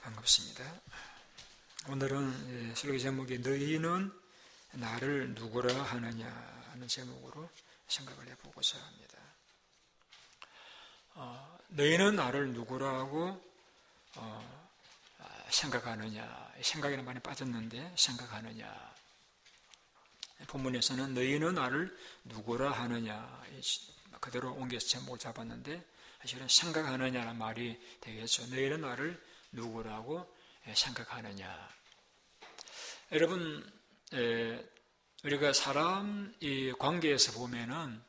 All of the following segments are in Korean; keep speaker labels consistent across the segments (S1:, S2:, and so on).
S1: 반갑습니다. 오늘은 설교 제목이 너희는 나를 누구라 하느냐 하는 제목으로 생각을 해보고자 합니다. 너희는 나를 누구라고 생각하느냐, 생각에는 많이 빠졌는데 생각하느냐. 본문에서는 너희는 나를 누구라 하느냐 그대로 옮겨서 제목을 잡았는데 사실은 생각하느냐는 말이 되겠죠. 너희는 나를 누구라고 생각하느냐. 여러분, 우리가 사람 이 관계에서 보면은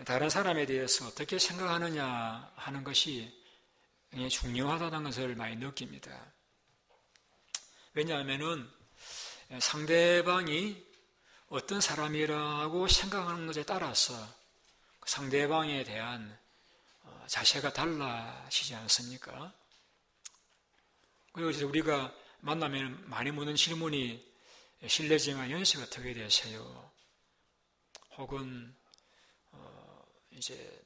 S1: 다른 사람에 대해서 어떻게 생각하느냐 하는 것이 굉장히 중요하다는 것을 많이 느낍니다. 왜냐하면은 상대방이 어떤 사람이라고 생각하는 것에 따라서 상대방에 대한 자세가 달라지지 않습니까? 그리고 우리가 만나면 많이 묻는 질문이 실례지만 연세가 어떻게 되세요? 혹은 이제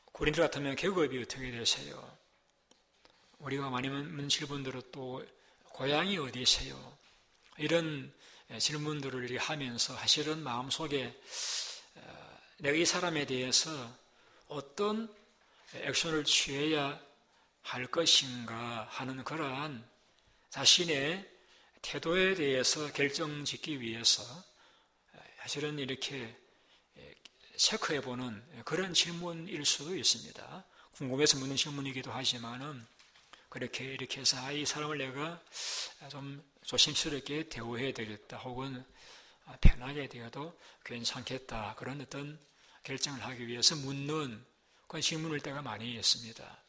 S1: 고린들 같으면 계급이 어떻게 되세요? 우리가 많이 묻는 질문들은 또 고향이 어디세요? 이런 질문들을 이렇게 하면서 사실은 마음속에 내가 이 사람에 대해서 어떤 액션을 취해야 할 것인가 하는 그러한 자신의 태도에 대해서 결정짓기 위해서 사실은 이렇게 체크해보는 그런 질문일 수도 있습니다. 궁금해서 묻는 질문이기도 하지만은 그렇게 이렇게 해서 이 사람을 내가 좀 조심스럽게 대우해야 되겠다 혹은 편하게 되어도 괜찮겠다 그런 어떤 결정을 하기 위해서 묻는 그런 질문일 때가 많이 있습니다.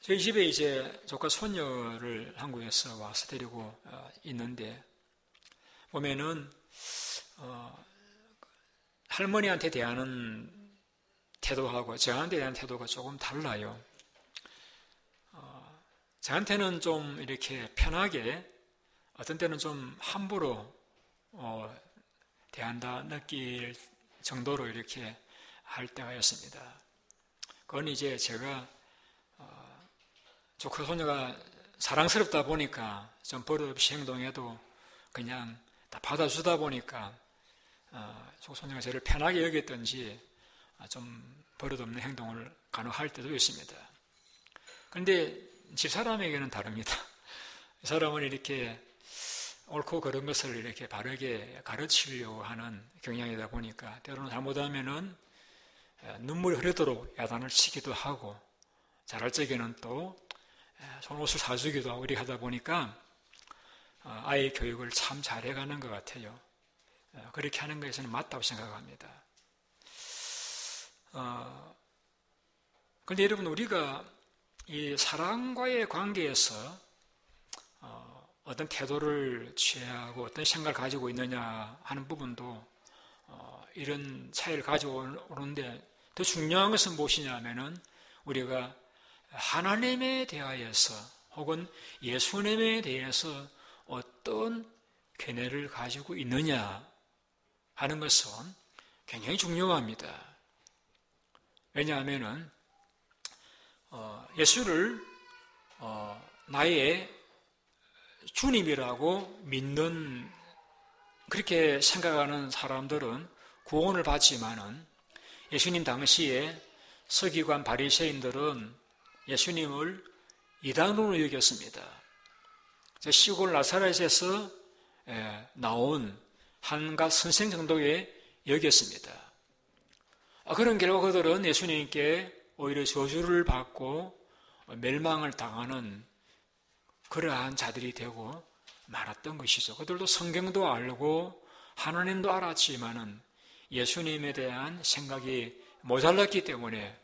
S1: 저희 집에 이제 조카 손녀를 한국에서 와서 데리고 있는데 보면은 할머니한테 대하는 태도하고 저한테 대한 태도가 조금 달라요. 저한테는 좀 이렇게 편하게 어떤 때는 좀 함부로 대한다 느낄 정도로 이렇게 할 때가 있습니다. 그건 이제 제가 조카 소녀가 사랑스럽다 보니까 좀 버릇없이 행동해도 그냥 다 받아주다 보니까 조카 소녀가 저를 편하게 여겼던지 좀 버릇없는 행동을 간혹할 때도 있습니다. 그런데 집사람에게는 다릅니다. 이 사람은 이렇게 옳고 그런 것을 이렇게 바르게 가르치려고 하는 경향이다 보니까 때로는 잘못하면은 눈물이 흐르도록 야단을 치기도 하고 잘할 적에는 또 좋은 옷을 사주기도 하고 이렇게 하다 보니까 아이 교육을 참 잘해가는 것 같아요. 그렇게 하는 것에서는 맞다고 생각합니다. 그런데 여러분 우리가 이 사랑과의 관계에서 어떤 태도를 취하고 어떤 생각을 가지고 있느냐 하는 부분도 이런 차이를 가져오는데 더 중요한 것은 무엇이냐면은 우리가 하나님에 대하여서 혹은 예수님에 대해서 어떤 견해를 가지고 있느냐 하는 것은 굉장히 중요합니다. 왜냐하면은 예수를 나의 주님이라고 믿는 그렇게 생각하는 사람들은 구원을 받지만은 예수님 당시에 서기관 바리새인들은 예수님을 이단으로 여겼습니다. 시골 나사렛에서 나온 한갓 선생 정도에 여겼습니다. 그런 결과 그들은 예수님께 오히려 저주를 받고 멸망을 당하는 그러한 자들이 되고 말았던 것이죠. 그들도 성경도 알고 하나님도 알았지만은 예수님에 대한 생각이 모자랐기 때문에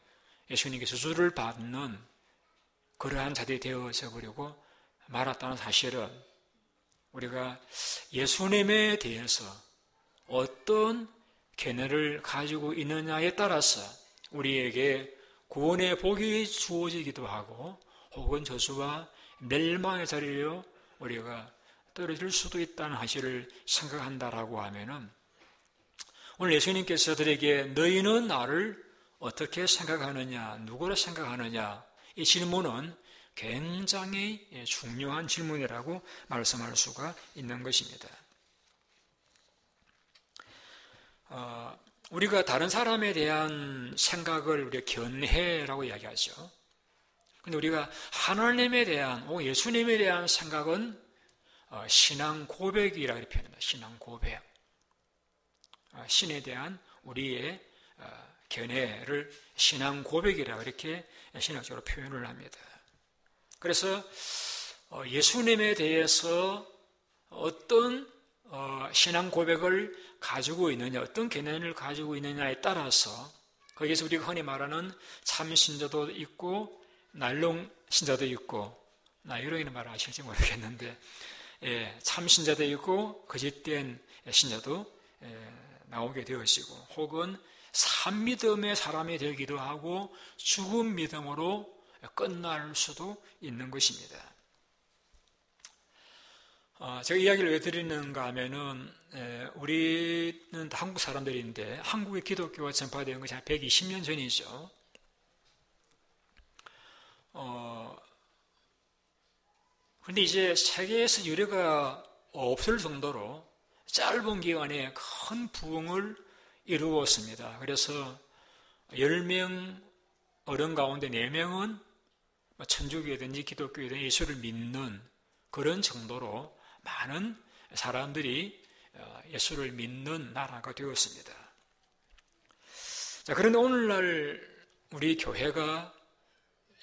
S1: 예수님께 저주를 받는 그러한 자들이 되어져 버리고 말았다는 사실은 우리가 예수님에 대해서 어떤 견해를 가지고 있느냐에 따라서 우리에게 구원의 복이 주어지기도 하고 혹은 저주와 멸망의 자리로 우리가 떨어질 수도 있다는 사실을 생각한다라고 하면은 오늘 예수님께서 저들에게 너희는 나를 어떻게 생각하느냐, 누구를 생각하느냐, 이 질문은 굉장히 중요한 질문이라고 말씀할 수가 있는 것입니다. 우리가 다른 사람에 대한 생각을 우리가 견해라고 이야기하죠. 근데 우리가 하나님에 대한, 예수님에 대한 생각은 신앙 고백이라고 표현합니다. 신앙 고백. 신에 대한 우리의 견해를 신앙 고백이라고 이렇게 신학적으로 표현을 합니다. 그래서 예수님에 대해서 어떤 신앙 고백을 가지고 있느냐, 어떤 개념을 가지고 있느냐에 따라서 거기에서 우리가 흔히 말하는 참 신자도 있고 날롱 신자도 있고, 이런 말 아실지 모르겠는데, 참 신자도 있고 거짓된 신자도 나오게 되어지고, 혹은 산 믿음의 사람이 되기도 하고 죽은 믿음으로 끝날 수도 있는 것입니다. 제가 이야기를 왜 드리는가 하면은, 우리는 한국 사람들인데 한국의 기독교가 전파된 것이 한 120년 전이죠. 그런데 이제 세계에서 유래가 없을 정도로 짧은 기간에 큰 부흥을 이루었습니다. 그래서 10명 어른 가운데 4명은 천주교이든지 기독교이든 예수를 믿는 그런 정도로 많은 사람들이 예수를 믿는 나라가 되었습니다. 자, 그런데 오늘날 우리 교회가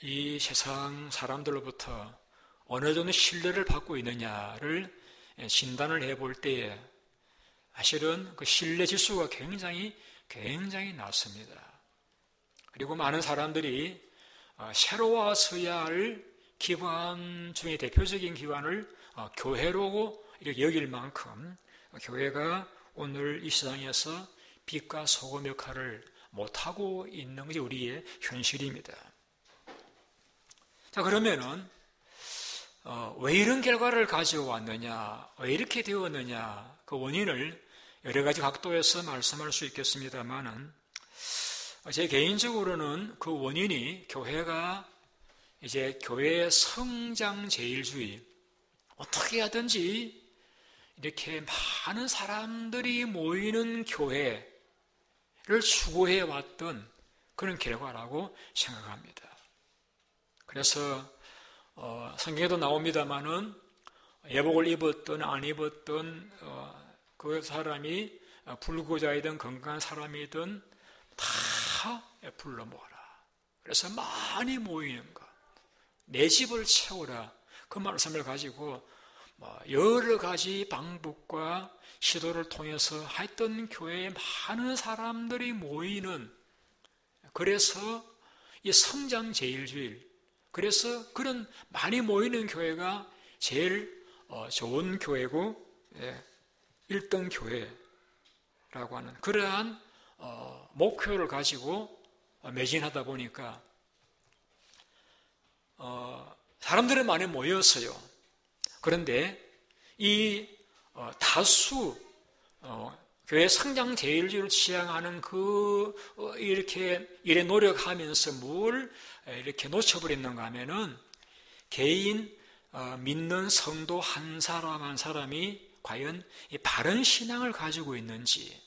S1: 이 세상 사람들로부터 어느 정도 신뢰를 받고 있느냐를 진단을 해볼 때에 사실은 그 신뢰 지수가 굉장히 낮습니다. 그리고 많은 사람들이 새로 와서야 할 기관 중에 대표적인 기관을 교회로 이렇게 여길 만큼 교회가 오늘 이 세상에서 빛과 소금 역할을 못하고 있는 것이 우리의 현실입니다. 자, 그러면은 왜 이런 결과를 가져왔느냐, 왜 이렇게 되었느냐, 그 원인을 여러 가지 각도에서 말씀할 수 있겠습니다만은, 제 개인적으로는 그 원인이 교회가 이제 교회의 성장제일주의, 어떻게 하든지 이렇게 많은 사람들이 모이는 교회를 추구해 왔던 그런 결과라고 생각합니다. 그래서 성경에도 나옵니다마는 예복을 입었든 안 입었든 그 사람이 불구자이든 건강한 사람이든 다 불러 모아라. 그래서 많이 모이는 것, 내 집을 채우라. 그 말씀을 가지고 여러 가지 방법과 시도를 통해서 하여튼 교회에 많은 사람들이 모이는, 그래서 이 성장제일주의, 그래서 그런 많이 모이는 교회가 제일 좋은 교회고 1등 교회라고 하는 그러한 목표를 가지고 매진하다 보니까 사람들은 많이 모였어요. 그런데 이 다수 교회 성장 제일주의를 지향하는 이렇게 일에 노력하면서 뭘 이렇게 놓쳐버렸는가 하면은 개인 믿는 성도 한 사람 한 사람이 과연 이 바른 신앙을 가지고 있는지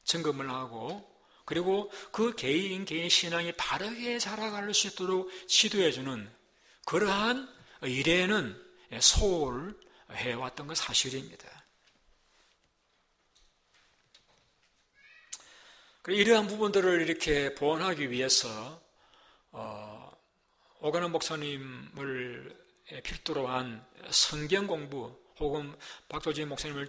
S1: 점검을 하고, 그리고 그 개인 신앙이 바르게 자라갈 수 있도록 지도해주는 그러한 일에는 소홀해왔던 건 사실입니다. 이러한 부분들을 이렇게 보완하기 위해서 오가는 목사님을 필두로 한 성경 공부, 혹은 박도진 목사님을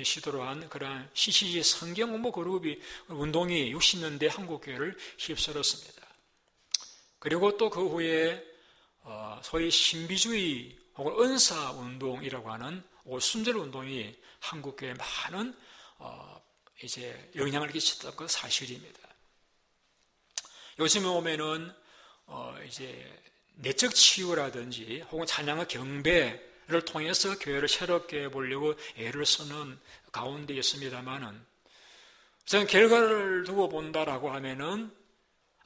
S1: 시도로 한 그러한 CCG 성경 공부 그룹이 운동이 60년대 한국교회를 휩쓸었습니다. 그리고 또 그 후에 소위 신비주의 혹은 은사 운동이라고 하는 오순절 운동이 한국교회에 많은 이제 영향을 끼쳤던 건 사실입니다. 요즘에 오면은 이제 내적 치유라든지 혹은 찬양의 경배를 통해서 교회를 새롭게 해보려고 애를 쓰는 가운데 있습니다만은, 저는 결과를 두고 본다라고 하면은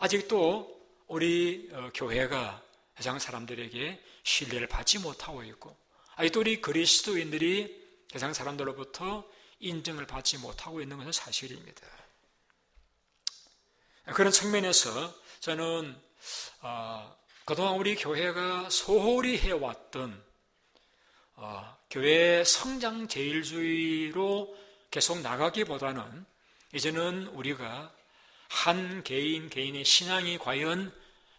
S1: 아직도 우리 교회가 세상 사람들에게 신뢰를 받지 못하고 있고, 아직도 우리 그리스도인들이 세상 사람들로부터 인정을 받지 못하고 있는 것은 사실입니다. 그런 측면에서 저는 그동안 우리 교회가 소홀히 해왔던 교회의 성장 제일주의로 계속 나가기보다는 이제는 우리가 한 개인의 신앙이 과연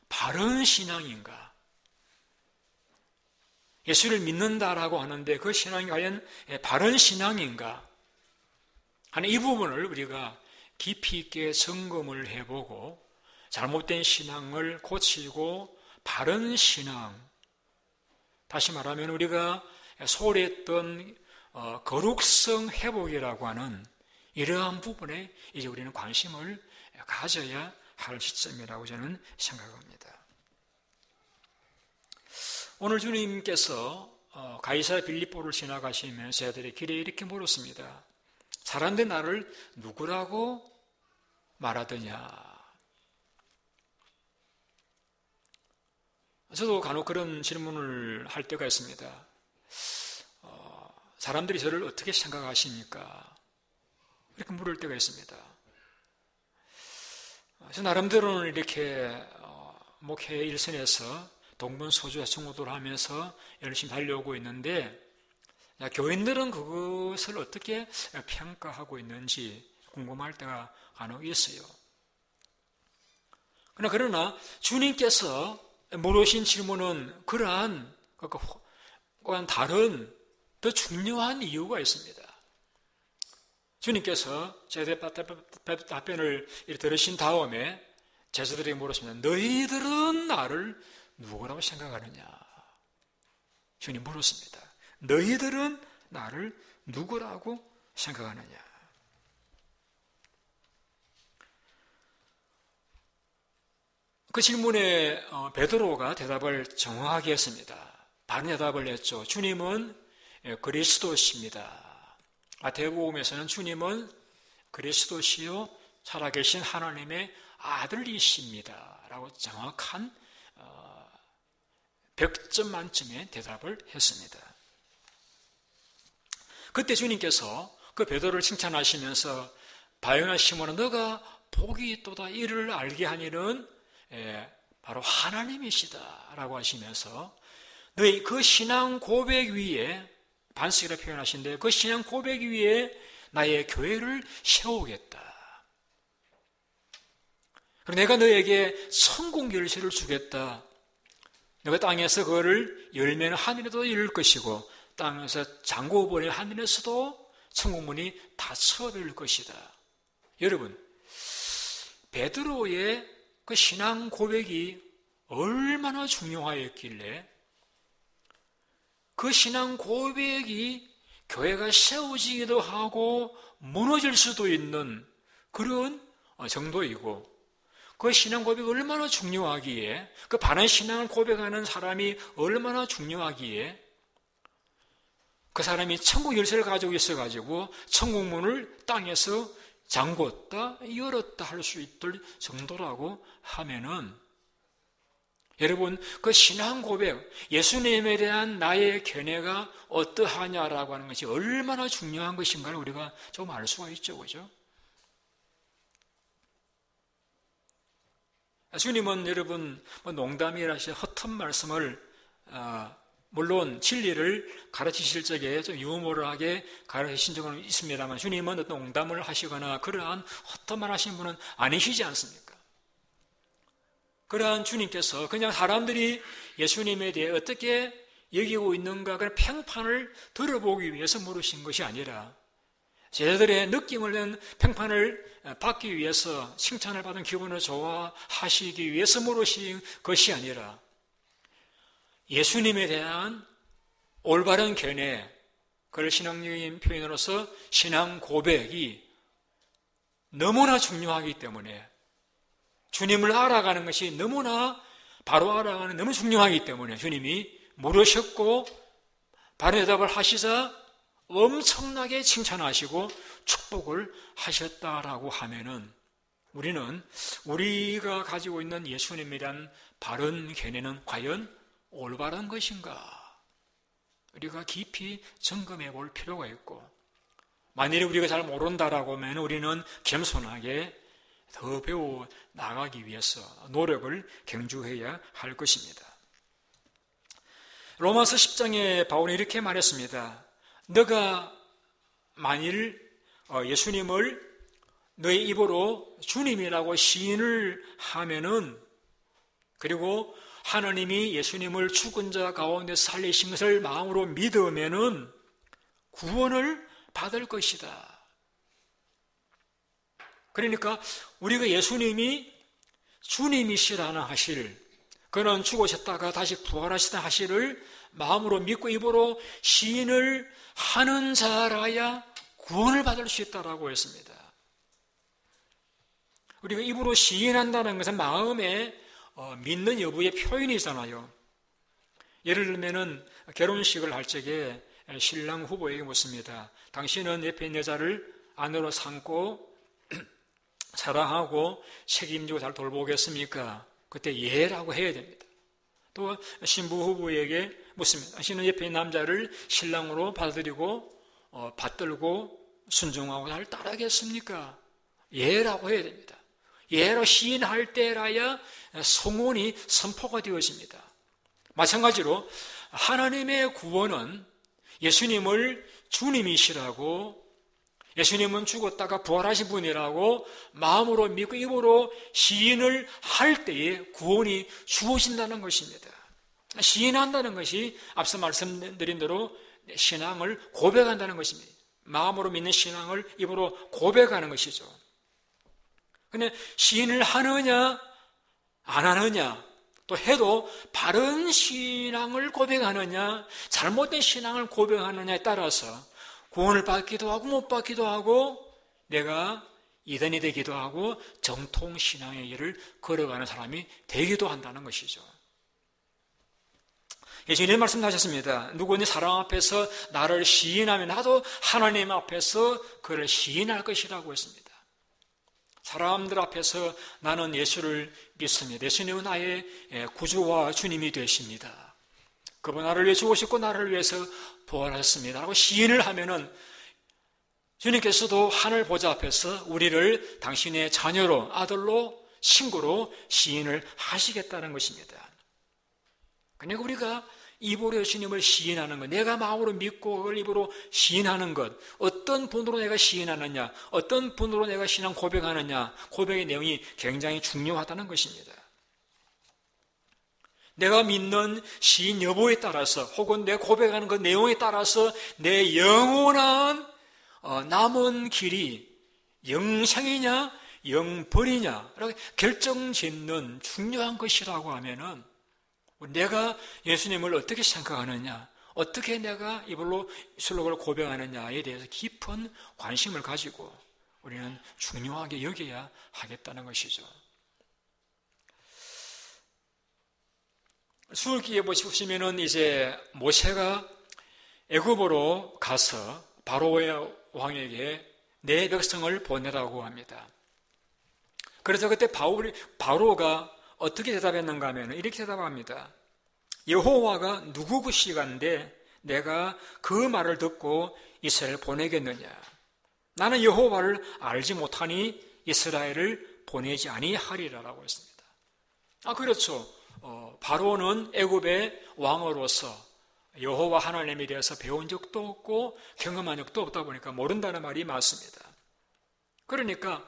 S1: 바른 신앙인가, 예수를 믿는다라고 하는데 그 신앙이 과연 바른 신앙인가 하는 이 부분을 우리가 깊이 있게 점검을 해보고 잘못된 신앙을 고치고 바른 신앙, 다시 말하면 우리가 소홀히 했던 거룩성 회복이라고 하는 이러한 부분에 이제 우리는 관심을 가져야 할 시점이라고 저는 생각합니다. 오늘 주님께서 가이사랴 빌립보를 지나가시면서 저들의 길에 이렇게 물었습니다. 사람들이 나를 누구라고 말하더냐? 저도 간혹 그런 질문을 할 때가 있습니다. 사람들이 저를 어떻게 생각하십니까? 이렇게 물을 때가 있습니다. 저 나름대로는 이렇게 목회 일선에서 동분서주와 청구도를 하면서 열심히 달려오고 있는데, 교인들은 그것을 어떻게 평가하고 있는지 궁금할 때가 간혹 있어요. 그러나 주님께서 물으신 질문은 그러한 다른 더 중요한 이유가 있습니다. 주님께서 제 답변을 들으신 다음에 제자들에게 물었습니다. 너희들은 나를 누구라고 생각하느냐? 주님 물었습니다. 너희들은 나를 누구라고 생각하느냐? 그 질문에 베드로가 대답을 정확하게 했습니다. 바른 대답을 했죠. 주님은 그리스도십니다. 마태복음에서는 주님은 그리스도시요 살아계신 하나님의 아들이십니다 라고 정확한 100점 만점의 대답을 했습니다. 그때 주님께서 그 베드로를 칭찬하시면서 바요나 시몬아 너가 복이 있도다 이를 알게 하니는 바로 하나님이시다 라고 하시면서 너희 그 신앙 고백 위에, 반석이라 표현하신데 그 신앙 고백 위에 나의 교회를 세우겠다. 그리고 내가 너에게 천국 열쇠를 주겠다. 너가 땅에서 그거를 열면 하늘에도 열릴 것이고 땅에서 잠궈버린 하늘에서도 천국문이 닫혀버릴 것이다. 여러분, 베드로의 그 신앙 고백이 얼마나 중요하였길래 그 신앙 고백이 교회가 세워지기도 하고 무너질 수도 있는 그런 정도이고, 그 신앙 고백이 얼마나 중요하기에, 그 바른 신앙을 고백하는 사람이 얼마나 중요하기에 그 사람이 천국 열쇠를 가지고 있어가지고 천국문을 땅에서 잠궜다 열었다 할 수 있을 정도라고 하면은, 여러분 그 신앙 고백, 예수님에 대한 나의 견해가 어떠하냐라고 하는 것이 얼마나 중요한 것인가를 우리가 좀 알 수가 있죠, 그죠? 주님은 여러분 농담이라 헛된 말씀을 물론 진리를 가르치실 적에 좀 유머러하게 가르치신 적은 있습니다만 주님은 어떤 농담을 하시거나 그러한 헛된 말 하신 분은 아니시지 않습니까? 그러한 주님께서 그냥 사람들이 예수님에 대해 어떻게 여기고 있는가 그런 평판을 들어보기 위해서 물으신 것이 아니라 제자들의 느낌을 낸 평판을 받기 위해서, 칭찬을 받은 기분을 좋아하시기 위해서 물으신 것이 아니라 예수님에 대한 올바른 견해, 그걸 신앙적인 표현으로서 신앙 고백이 너무나 중요하기 때문에, 주님을 알아가는 것이 너무나 바로 알아가는 너무 중요하기 때문에 주님이 물으셨고 바른 대답을 하시자 엄청나게 칭찬하시고 축복을 하셨다라고 하면은 우리는 우리가 가지고 있는 예수님이란 바른 견해는 과연 올바른 것인가? 우리가 깊이 점검해 볼 필요가 있고, 만일에 우리가 잘 모른다라고 하면 우리는 겸손하게 더 배워 나가기 위해서 노력을 경주해야 할 것입니다. 로마서 10장에 바울은 이렇게 말했습니다. 너가 만일 예수님을 너의 입으로 주님이라고 시인을 하면은, 그리고 하나님이 예수님을 죽은 자 가운데 살리신 것을 마음으로 믿으면은 구원을 받을 것이다. 그러니까 우리가 예수님이 주님이시라는 사실, 그는 죽으셨다가 다시 부활하시다 사실을 마음으로 믿고 입으로 시인을 하는 자라야 구원을 받을 수 있다라고 했습니다. 우리가 입으로 시인한다는 것은 마음에 믿는 여부의 표현이잖아요. 예를 들면은 결혼식을 할 적에 신랑 후보에게 묻습니다. 당신은 옆에 있는 여자를 아내로 삼고 사랑하고 책임지고 잘 돌보겠습니까? 그때 예라고 해야 됩니다. 또 신부 후보에게 묻습니다. 당신은 옆에 있는 남자를 신랑으로 받아들이고 받들고 순종하고 잘 따르겠습니까? 예라고 해야 됩니다. 예로 시인할 때라야 성혼이 선포가 되어집니다. 마찬가지로 하나님의 구원은 예수님을 주님이시라고, 예수님은 죽었다가 부활하신 분이라고 마음으로 믿고 입으로 시인을 할 때에 구원이 주어진다는 것입니다. 시인한다는 것이 앞서 말씀드린 대로 신앙을 고백한다는 것입니다. 마음으로 믿는 신앙을 입으로 고백하는 것이죠. 근데 시인을 하느냐 안 하느냐, 또 해도 바른 신앙을 고백하느냐 잘못된 신앙을 고백하느냐에 따라서 구원을 받기도 하고 못 받기도 하고 내가 이단이 되기도 하고 정통신앙의 길을 걸어가는 사람이 되기도 한다는 것이죠. 예수님이 말씀하셨습니다. 누구니 사람 앞에서 나를 시인하면 나도 하나님 앞에서 그를 시인할 것이라고 했습니다. 사람들 앞에서 나는 예수를 믿습니다. 예수님은 나의 구주와 주님이 되십니다. 그분 나를 위해 죽으셨고 나를 위해서 부활하셨습니다 라고 시인을 하면은 주님께서도 하늘 보좌 앞에서 우리를 당신의 자녀로, 아들로, 친구로 시인을 하시겠다는 것입니다. 그러니까 우리가 입으로 예수님을 시인하는 것, 내가 마음으로 믿고 그걸 입으로 시인하는 것, 어떤 분으로 내가 시인하느냐, 어떤 분으로 내가 신앙 고백하느냐, 고백의 내용이 굉장히 중요하다는 것입니다. 내가 믿는 시인 여부에 따라서 혹은 내가 고백하는 그 내용에 따라서 내 영원한 남은 길이 영생이냐 영벌이냐 이렇게 결정짓는 중요한 것이라고 하면은 내가 예수님을 어떻게 생각하느냐, 어떻게 내가 입으로 술록을 고백하느냐에 대해서 깊은 관심을 가지고 우리는 중요하게 여겨야 하겠다는 것이죠. 수월기에 보시면은 이제 모세가 애굽으로 가서 바로의 왕에게 내 백성을 보내라고 합니다. 그래서 그때 바로가 어떻게 대답했는가 하면 이렇게 대답합니다. 여호와가 누구시간데 내가 그 말을 듣고 이스라엘을 보내겠느냐. 나는 여호와를 알지 못하니 이스라엘을 보내지 아니하리라라고 했습니다. 그렇죠. 바로는 애굽의 왕으로서 여호와 하나님에 대해서 배운 적도 없고 경험한 적도 없다 보니까 모른다는 말이 맞습니다. 그러니까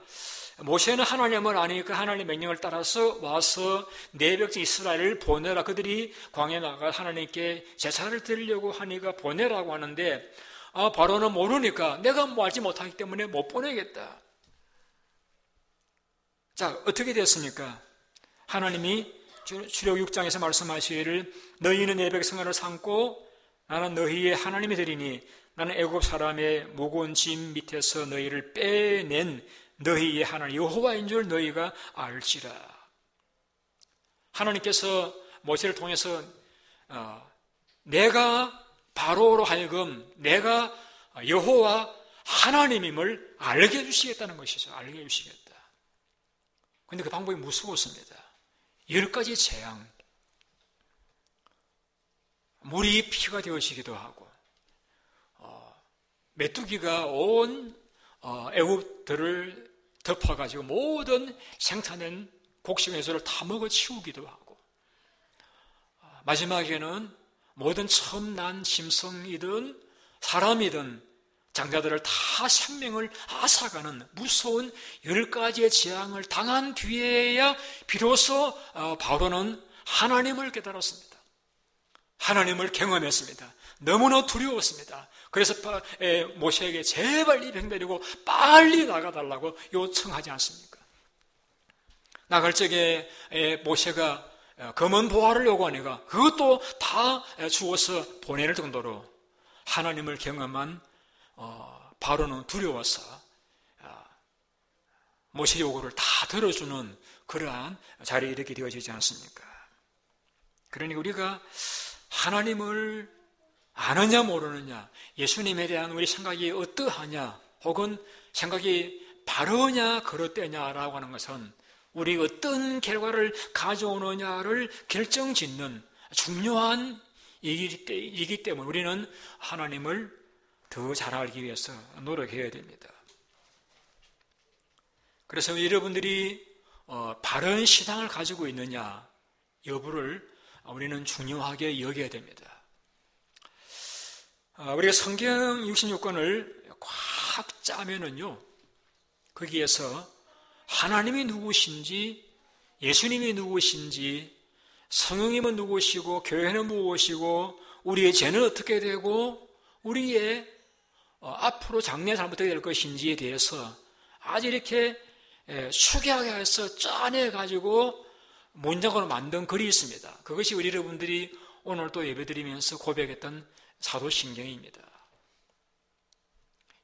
S1: 모세는 하나님을 아니까 하나님의 명령을 따라서 와서 내 백성 이스라엘을 보내라. 그들이 광야에 나가 하나님께 제사를 드리려고 하니까 보내라고 하는데 바로는 모르니까 내가 뭐 알지 못하기 때문에 못 보내겠다. 자, 어떻게 됐습니까? 하나님이 출애굽 6장에서 말씀하시기를 너희는 내 백성을 삼고 나는 너희의 하나님이 되리니 나는 애굽 사람의 무거운 짐 밑에서 너희를 빼낸 너희의 하나님 여호와인 줄 너희가 알지라. 하나님께서 모세를 통해서 내가 바로로 하여금 내가 여호와 하나님임을 알게 해주시겠다는 것이죠. 알게 해주시겠다. 그런데 그 방법이 무서웠습니다. 10가지 재앙, 물이 피가 되어지기도 하고, 메뚜기가 온 애굽들을 덮어가지고 모든 생산된 곡식 해소를 다 먹어치우기도 하고, 마지막에는 모든 처음 난 짐승이든 사람이든 장자들을 다 생명을 앗아가는 무서운 10가지의 재앙을 당한 뒤에야 비로소 바로는 하나님을 깨달았습니다. 하나님을 경험했습니다. 너무나 두려웠습니다. 그래서 모세에게 제발 이 병 데리고 빨리 나가달라고 요청하지 않습니까? 나갈 적에 모세가 검은 보화를 요구하니까 그것도 다 주어서 보낼 정도로 하나님을 경험한 바로는 두려워서 모세 요구를 다 들어주는 그러한 자리에 이르게 되어지지 않습니까? 그러니 우리가 하나님을 아느냐 모르느냐, 예수님에 대한 우리 생각이 어떠하냐, 혹은 생각이 바르냐 그릇되냐라고 하는 것은 우리 어떤 결과를 가져오느냐를 결정짓는 중요한 일이기 때문에 우리는 하나님을 더 잘 알기 위해서 노력해야 됩니다. 그래서 여러분들이 바른 신앙을 가지고 있느냐 여부를 우리는 중요하게 여겨야 됩니다. 우리가 성경 66권을 꽉 짜면은요, 거기에서 하나님이 누구신지, 예수님이 누구신지, 성령님은 누구시고, 교회는 무엇이고, 우리의 죄는 어떻게 되고, 우리의 앞으로 장래 잘 어떻게 될 것인지에 대해서 아주 이렇게 축약해서 짜내가지고 문장으로 만든 글이 있습니다. 그것이 우리 여러분들이 오늘 또 예배드리면서 고백했던 사도신경입니다.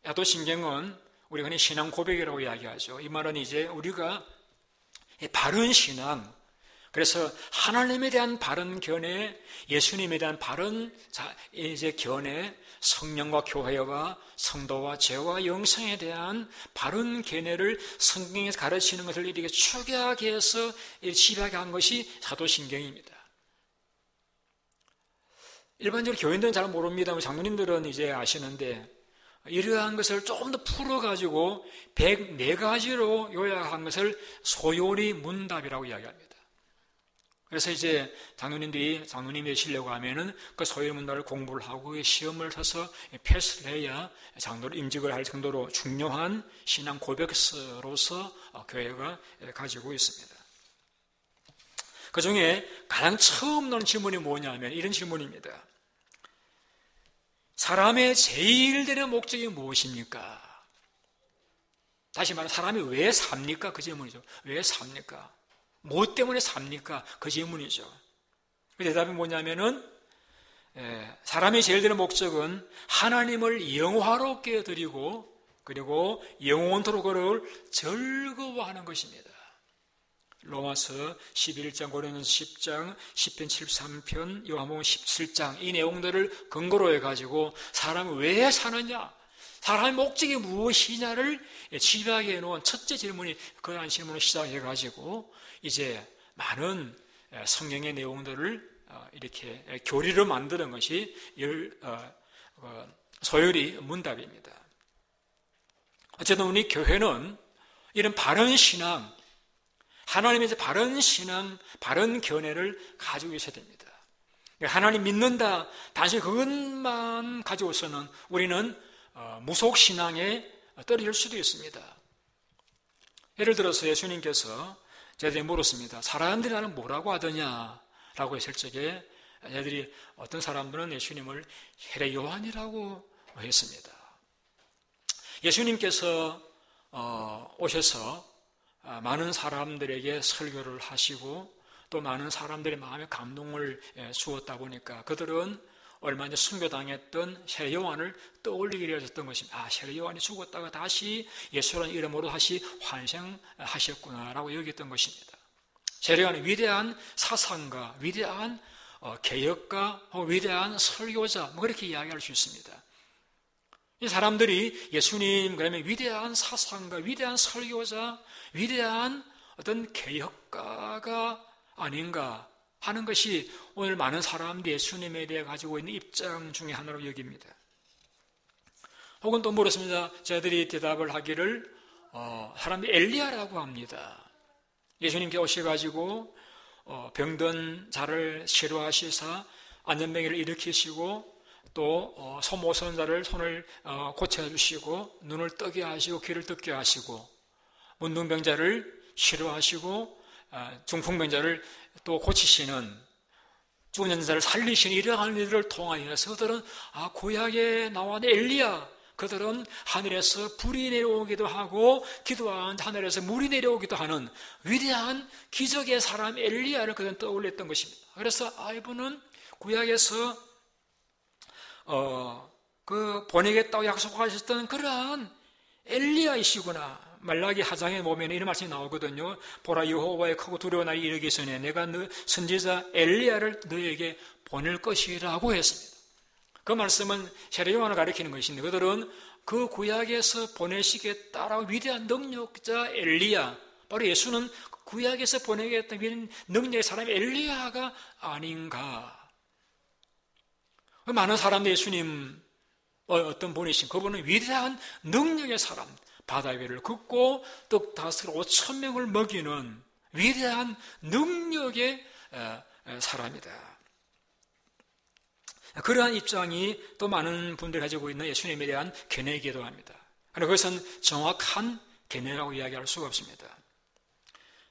S1: 사도신경은 우리가 흔히 신앙 고백이라고 이야기하죠. 이 말은 이제 우리가 바른 신앙, 그래서 하나님에 대한 바른 견해, 예수님에 대한 바른 이제 견해, 성령과 교회와 성도와 죄와 영생에 대한 바른 견해를 성경에서 가르치는 것을 이렇게 축약해서 집약한 것이 사도신경입니다. 일반적으로 교인들은 잘 모릅니다. 장로님들은 이제 아시는데, 이러한 것을 조금 더 풀어가지고 104가지로 요약한 것을 소요리 문답이라고 이야기합니다. 그래서 이제 장로님이 되시려고 하면은 그 소요리 문답을 공부를 하고 시험을 쳐서 패스를 해야 장로로 임직을 할 정도로 중요한 신앙 고백서로서 교회가 가지고 있습니다. 그 중에 가장 처음 나온 질문이 뭐냐면 이런 질문입니다. 사람의 제일 되는 목적이 무엇입니까? 다시 말하면 사람이 왜 삽니까? 그 질문이죠. 왜 삽니까? 뭐 때문에 삽니까? 그 질문이죠. 그 대답이 뭐냐면은 사람의 제일 되는 목적은 하나님을 영화롭게 드리고 그리고 영원토록 그를 즐거워하는 것입니다. 로마서 11장, 고린도서 10장, 시편 73편, 요한복음 17장 이 내용들을 근거로 해가지고 사람이 왜 사느냐, 사람의 목적이 무엇이냐를 집약해 놓은 첫째 질문이 그러한 질문을 시작해가지고 이제 많은 성경의 내용들을 이렇게 교리로 만드는 것이 소요리 문답입니다. 어쨌든 우리 교회는 이런 바른 신앙, 하나님의 바른 신앙, 바른 견해를 가지고 있어야 됩니다. 하나님 믿는다, 단순히 그것만 가지고서는 우리는 무속신앙에 떨어질 수도 있습니다. 예를 들어서 예수님께서 저희들이 물었습니다. 사람들이 나는 뭐라고 하더냐? 라고 했을 적에 저희들이 어떤 사람들은 예수님을 혈의 요한이라고 했습니다. 예수님께서 오셔서 많은 사람들에게 설교를 하시고 또 많은 사람들의 마음에 감동을 주었다 보니까 그들은 얼마 전에 순교당했던 혈의 요한을 떠올리게 되었던 것입니다. 혈의 요한이 죽었다가 다시 예수라는 이름으로 다시 환생하셨구나라고 여겼던 것입니다. 혈의 요한은 위대한 사상가, 위대한 개혁가, 위대한 설교자, 그렇게 이야기할 수 있습니다. 이 사람들이 예수님, 그러면 위대한 사상가, 위대한 설교자, 위대한 어떤 개혁가가 아닌가 하는 것이 오늘 많은 사람들이 예수님에 대해 가지고 있는 입장 중에 하나로 여깁니다. 혹은 또 물었습니다. 저희들이 대답을 하기를 사람들이 엘리야라고 합니다. 예수님께 오셔가지고 병든 자를 치료하시사 안전병이를 일으키시고 또 소모선 자를 손을 고쳐주시고 눈을 뜨게 하시고 귀를 듣게 하시고 문둥병자를 치료하시고 중풍병자를 또 고치시는 죽은 자를 살리시는 이러한 일들을 통하여서 그들은 구약에 나온 엘리야, 그들은 하늘에서 불이 내려오기도 하고 기도한 하늘에서 물이 내려오기도 하는 위대한 기적의 사람 엘리야를 그들은 떠올렸던 것입니다. 그래서 이분은 구약에서 보내겠다고 약속하셨던 그러한 엘리야이시구나. 말라기 하장에 보면 이런 말씀이 나오거든요. 보라, 여호와의 크고 두려운 날이 이르기 전에 내가 너 선지자 엘리야를 너에게 보낼 것이라고 했습니다. 그 말씀은 세례요한을 가리키는 것인데 그들은 그 구약에서 보내시겠다라고 위대한 능력자 엘리야, 바로 예수는 구약에서 보내겠다는 능력의 사람 엘리야가 아닌가. 많은 사람들이 예수님 어떤 분이신 그분은 위대한 능력의 사람, 바다 위를 걷고 떡 5,000명을 먹이는 위대한 능력의 사람이다. 그러한 입장이 또 많은 분들이 가지고 있는 예수님에 대한 견해이기도 합니다. 그러나 그것은 정확한 견해라고 이야기할 수가 없습니다.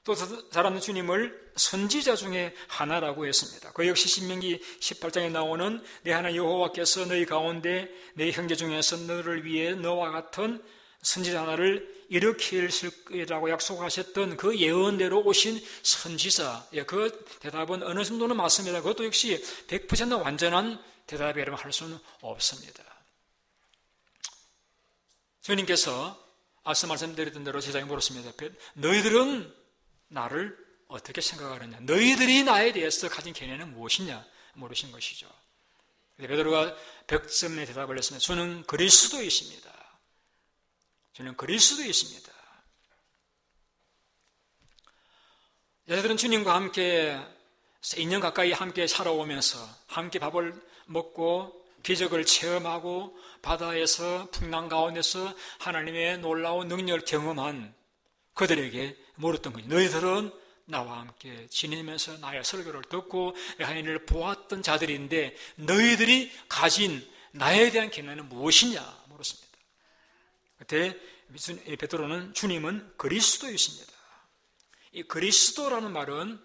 S1: 또 사람은 주님을 선지자 중에 하나라고 했습니다. 그 역시 신명기 18장에 나오는 내 하나님 여호와께서 너희 가운데 내 형제 중에서 너를 위해 너와 같은 선지자 하나를 일으키시라고 약속하셨던 그 예언대로 오신 선지자. 그 대답은 어느 정도는 맞습니다. 그것도 역시 100% 완전한 대답이라고 할 수는 없습니다. 주님께서 앞서 말씀드렸던 대로 제자에게 물었습니다. 너희들은 나를 어떻게 생각하느냐? 너희들이 나에 대해서 가진 견해는 무엇이냐? 물으신 것이죠. 베드로가 벽점에 대답을 했습니다. 저는 그리스도이십니다. 저는 그리스도이십니다. 여자들은 주님과 함께 2년 가까이 함께 살아오면서 함께 밥을 먹고 기적을 체험하고 바다에서 풍랑 가운데서 하나님의 놀라운 능력을 경험한 그들에게 물었던 거죠. 너희들은 나와 함께 지내면서 나의 설교를 듣고 하나님을 보았던 자들인데 너희들이 가진 나에 대한 견해는 무엇이냐 물었습니다. 그때 베드로는 주님은 그리스도이십니다. 이 그리스도라는 말은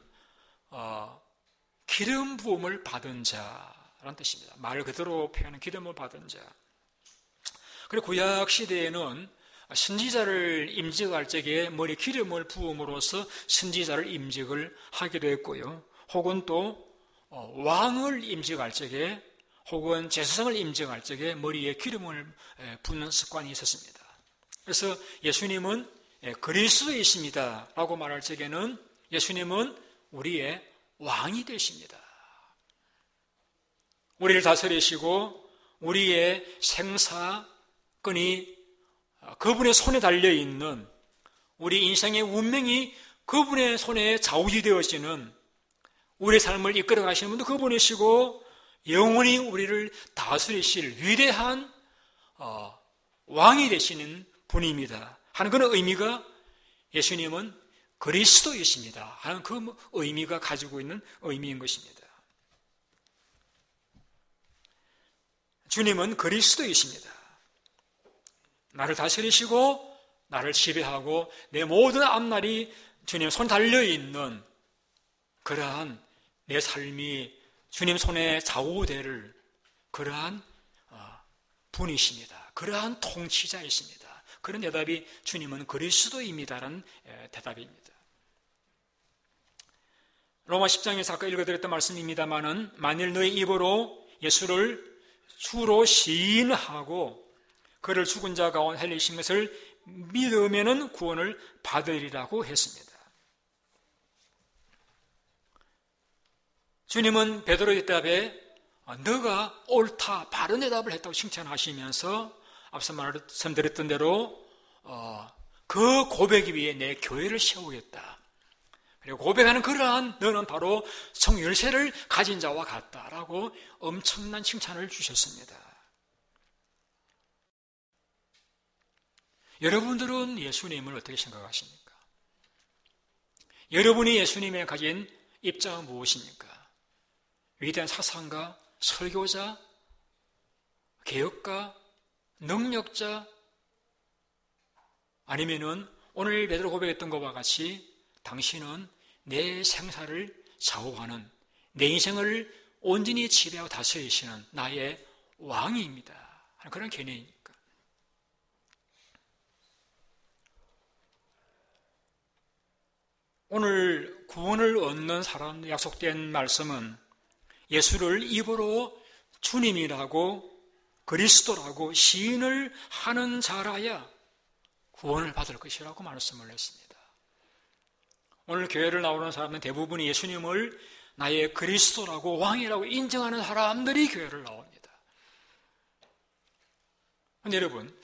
S1: 기름 부음을 받은 자라는 뜻입니다. 말 그대로 표현하는 기름을 받은 자. 그리고 구약 시대에는 선지자를 임직할 적에 머리 기름을 부음으로써 선지자를 임직을 하기도 했고요. 혹은 또 왕을 임직할 적에 혹은 제사장을 임직할 적에 머리에 기름을 붓는 습관이 있었습니다. 그래서 예수님은 그리스도이십니다 라고 말할 적에는 예수님은 우리의 왕이 되십니다. 우리를 다스리시고 우리의 생사건이 그분의 손에 달려있는 우리 인생의 운명이 그분의 손에 좌우지되어지는 우리의 삶을 이끌어 가시는 분도 그분이시고 영원히 우리를 다스리실 위대한 왕이 되시는 분입니다 하는 그런 의미가 예수님은 그리스도이십니다 하는 그 의미가 가지고 있는 의미인 것입니다. 주님은 그리스도이십니다. 나를 다스리시고 나를 지배하고 내 모든 앞날이 주님 손 달려있는 그러한 내 삶이 주님 손에 좌우될 그러한 분이십니다. 그러한 통치자이십니다. 그런 대답이 주님은 그리스도입니다라는 대답입니다. 로마 10장에서 아까 읽어드렸던 말씀입니다마는 만일 너희 입으로 예수를 주로 시인하고 그를 죽은 자 가운데 살리신 것을 믿으면은 구원을 받으리라고 했습니다. 주님은 베드로의 대답에 너가 옳다 바른 대답을 했다고 칭찬하시면서 앞서 말씀드렸던 대로 그 고백 위에 내 교회를 세우겠다. 그리고 고백하는 그러한 너는 바로 성열쇠를 가진 자와 같다라고 엄청난 칭찬을 주셨습니다. 여러분들은 예수님을 어떻게 생각하십니까? 여러분이 예수님에 가진 입장은 무엇입니까? 위대한 사상가, 설교자, 개혁가, 능력자, 아니면은 오늘 베드로 고백했던 것과 같이 당신은 내 생사를 좌우하는, 내 인생을 온전히 지배하고 다스리시는 나의 왕입니다 하는 그런 개념입니까? 오늘 구원을 얻는 사람 약속된 말씀은 예수를 입으로 주님이라고 그리스도라고 시인을 하는 자라야 구원을 받을 것이라고 말씀을 했습니다. 오늘 교회를 나오는 사람은 대부분이 예수님을 나의 그리스도라고 왕이라고 인정하는 사람들이 교회를 나옵니다. 근데 여러분,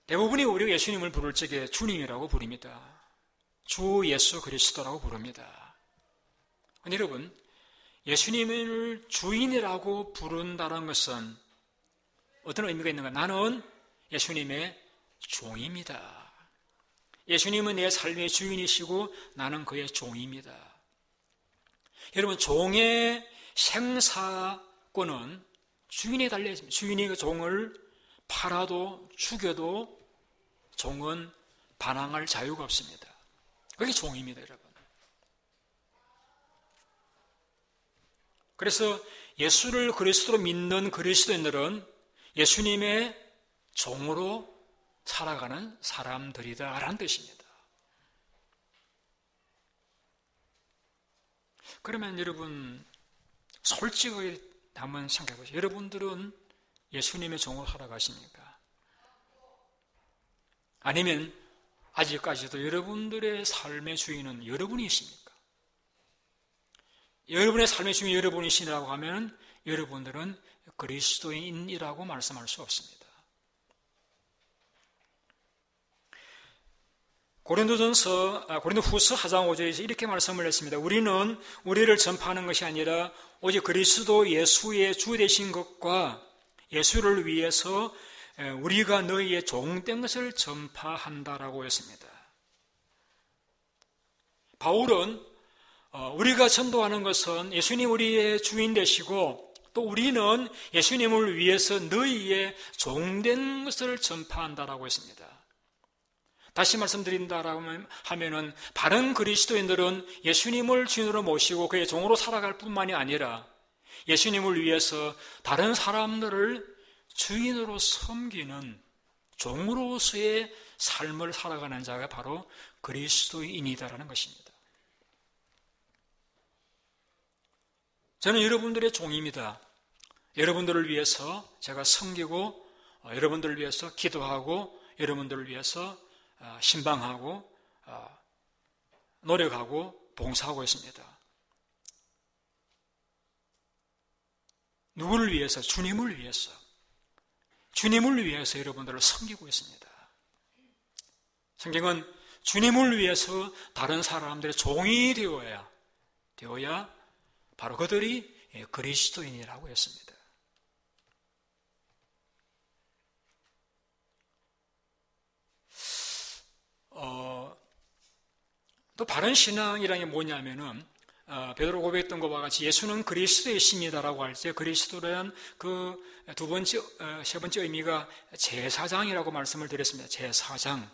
S1: 대부분이 우리가 예수님을 부를 적에 주님이라고 부릅니다. 주 예수 그리스도라고 부릅니다. 근데 여러분, 예수님을 주인이라고 부른다는 것은 어떤 의미가 있는가? 나는 예수님의 종입니다. 예수님은 내 삶의 주인이시고 나는 그의 종입니다. 여러분, 종의 생사권은 주인에 달려 있습니다. 주인이 그 종을 팔아도 죽여도 종은 반항할 자유가 없습니다. 그게 종입니다, 여러분. 그래서 예수를 그리스도로 믿는 그리스도인들은 예수님의 종으로 살아가는 사람들이다라는 뜻입니다. 그러면 여러분, 솔직하게 한번 생각해 보세요. 여러분들은 예수님의 종으로 살아가십니까? 아니면 아직까지도 여러분들의 삶의 주인은 여러분이십니까? 여러분의 삶의 주인이 여러분이시라고 하면 여러분들은 그리스도인이라고 말씀할 수 없습니다. 고린도후서 4장 5절에서 이렇게 말씀을 했습니다. 우리는 우리를 전파하는 것이 아니라 오직 그리스도 예수의 주 되신 것과 예수를 위해서 우리가 너희의 종된 것을 전파한다라고 했습니다. 바울은 우리가 전도하는 것은 예수님 우리의 주인 되시고 또 우리는 예수님을 위해서 너희의 종된 것을 전파한다라고 했습니다. 다시 말씀드린다라고 하면은 바른 그리스도인들은 예수님을 주인으로 모시고 그의 종으로 살아갈 뿐만이 아니라 예수님을 위해서 다른 사람들을 주인으로 섬기는 종으로서의 삶을 살아가는 자가 바로 그리스도인이다라는 것입니다. 저는 여러분들의 종입니다. 여러분들을 위해서 제가 섬기고 여러분들을 위해서 기도하고 여러분들을 위해서 신방하고 노력하고 봉사하고 있습니다. 누구를 위해서? 주님을 위해서. 주님을 위해서 여러분들을 섬기고 있습니다. 성경은 주님을 위해서 다른 사람들의 종이 되어야 바로 그들이 그리스도인이라고 했습니다. 또 바른 신앙이라는 게 뭐냐면은 베드로 고백했던 것과 같이 예수는 그리스도이십니다라고 할 때 그리스도라는 그 두 번째, 세 번째 의미가 제사장이라고 말씀을 드렸습니다. 제사장.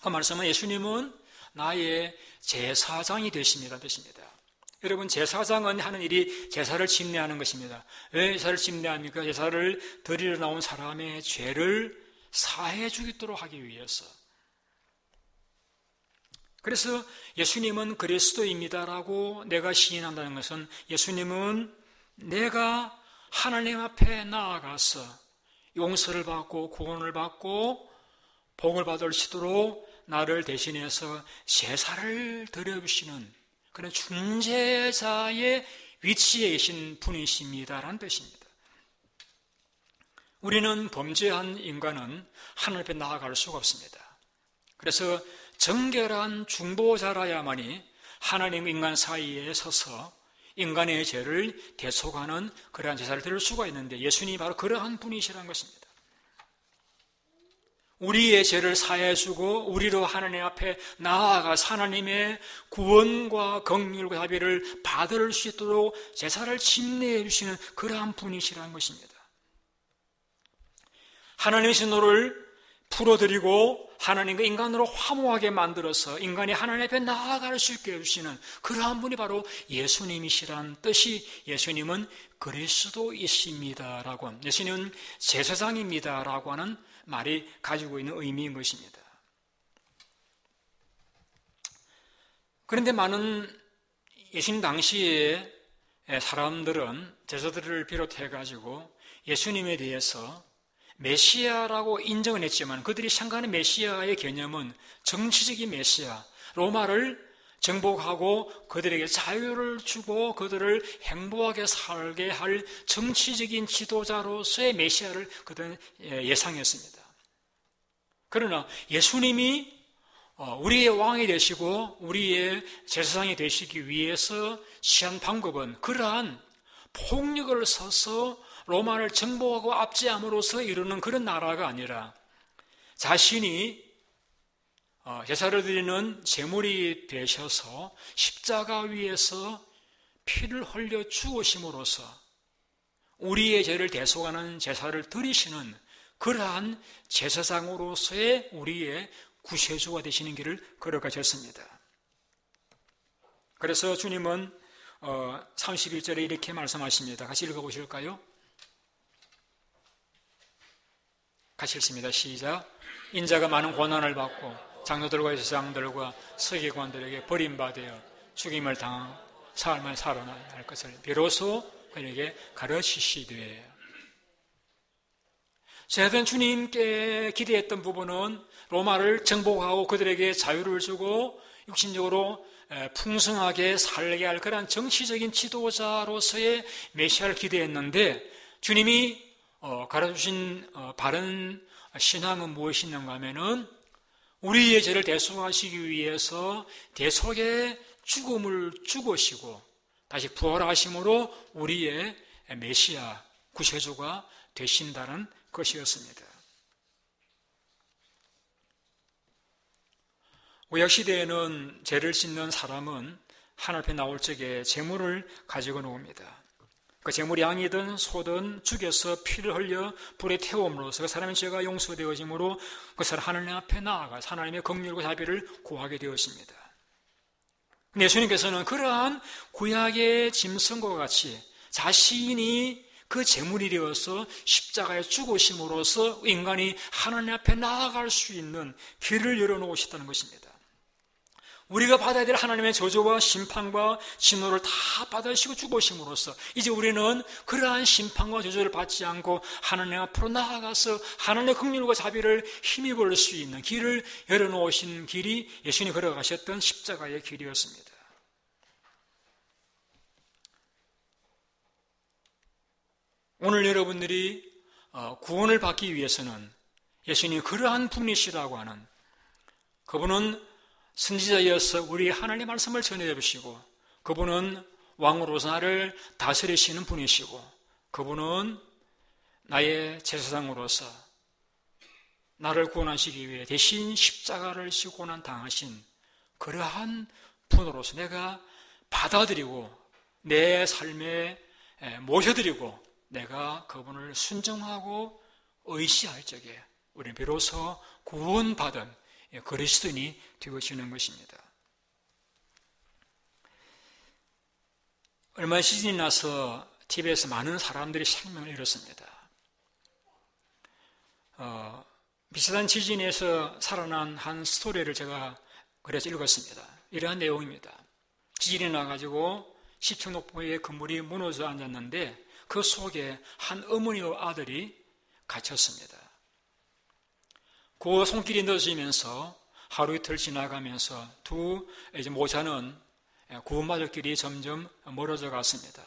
S1: 그 말씀은 예수님은 나의 제사장이 되십니다 뜻입니다. 여러분, 제사장은 하는 일이 제사를 집례하는 것입니다. 왜 제사를 집례합니까? 제사를 드리러 나온 사람의 죄를 사해 주도록 하기 위해서. 그래서 예수님은 그리스도입니다라고 내가 시인한다는 것은 예수님은 내가 하나님 앞에 나아가서 용서를 받고 구원을 받고 복을 받을 수 있도록 나를 대신해서 제사를 드려주시는 그런 중재자의 위치에 계신 분이십니다라는 뜻입니다. 우리는 범죄한 인간은 하나님 앞에 나아갈 수가 없습니다. 그래서 정결한 중보자라야만이 하나님 인간 사이에 서서 인간의 죄를 대속하는 그러한 제사를 드릴 수가 있는데 예수님이 바로 그러한 분이시라는 것입니다. 우리의 죄를 사해주고 우리로 하나님 앞에 나아가 하나님의 구원과 긍휼과 자비를 받을 수 있도록 제사를 침례해 주시는 그러한 분이시라는 것입니다. 하나님의 신호를 풀어드리고 하나님과 인간으로 화목하게 만들어서 인간이 하나님 앞에 나아갈 수 있게 해주시는 그러한 분이 바로 예수님이시란 뜻이 예수님은 그리스도이십니다라고, 예수님은 제사장입니다라고 하는 말이 가지고 있는 의미인 것입니다. 그런데 많은 예수님 당시에 사람들은 제자들을 비롯해 가지고 예수님에 대해서 메시아라고 인정은 했지만 그들이 생각하는 메시아의 개념은 정치적인 메시아, 로마를 정복하고 그들에게 자유를 주고 그들을 행복하게 살게 할 정치적인 지도자로서의 메시아를 그들은 예상했습니다. 그러나 예수님이 우리의 왕이 되시고 우리의 제사장이 되시기 위해서 취한 방법은 그러한 폭력을 써서 로마를 정복하고 압제함으로써 이루는 그런 나라가 아니라 자신이 제사를 드리는 제물이 되셔서 십자가 위에서 피를 흘려 죽으심으로써 우리의 죄를 대속하는 제사를 드리시는 그러한 제사장으로서의 우리의 구세주가 되시는 길을 걸어가셨습니다. 그래서 주님은 31절에 이렇게 말씀하십니다. 같이 읽어보실까요? 같이 읽습니다. 시작. 인자가 많은 고난을 받고 장로들과 제사장들과 서기관들에게 버림받아 죽임을 당하고 사흘만에 살아나야 할 것을 비로소 그에게 가르치시되. 제사장 주님께 기대했던 부분은 로마를 정복하고 그들에게 자유를 주고 육신적으로 풍성하게 살게 할 그런 정치적인 지도자로서의 메시아를 기대했는데 주님이 가르쳐주신 바른 신앙은 무엇이냐고 하면은 우리의 죄를 대속하시기 위해서 대속의 죽음을 죽으시고 다시 부활하심으로 우리의 메시아 구세주가 되신다는 것이었습니다. 구약시대에는 죄를 짓는 사람은 하나님 앞에 나올 적에 제물을 가지고 나옵니다. 그 제물이 양이든 소든 죽여서 피를 흘려 불에 태움으로써 그 사람의 죄가 용서되어짐으로 그 사람 하나님 앞에 나아가 하나님의 긍휼과 자비를 구하게 되었습니다. 예수님께서는 그러한 구약의 짐승과 같이 자신이 그 제물이 되어서 십자가에 죽으심으로써 인간이 하나님 앞에 나아갈 수 있는 길을 열어놓으셨다는 것입니다. 우리가 받아야 될 하나님의 저주와 심판과 진노를 다 받으시고 죽으심으로써 이제 우리는 그러한 심판과 저주를 받지 않고 하나님 앞으로 나아가서 하나님의 긍휼과 자비를 힘입을 수 있는 길을 열어놓으신 길이 예수님이 걸어가셨던 십자가의 길이었습니다. 오늘 여러분들이 구원을 받기 위해서는 예수님이 그러한 분이시라고 하는, 그분은 선지자이어서 우리 하나님의 말씀을 전해 주시고 그분은 왕으로서 나를 다스리시는 분이시고 그분은 나의 제사장으로서 나를 구원하시기 위해 대신 십자가를 지고 고난 당하신 그러한 분으로서 내가 받아들이고 내 삶에 모셔드리고 내가 그분을 순종하고 의지할 적에 우리는 비로소 구원받은 그리스도인이 되어지는 것입니다. 얼마 시즌이 나서 TV에서 많은 사람들이 생명을 잃었습니다. 비슷한 지진에서 살아난 한 스토리를 제가 그래서 읽었습니다. 이러한 내용입니다. 지진이 나가지고 10층 높이의 건물이 무너져 앉았는데 그 속에 한 어머니와 아들이 갇혔습니다. 그 손길이 늦어지면서 하루 이틀 지나가면서 두 모자는 구원받을 길이 점점 멀어져 갔습니다.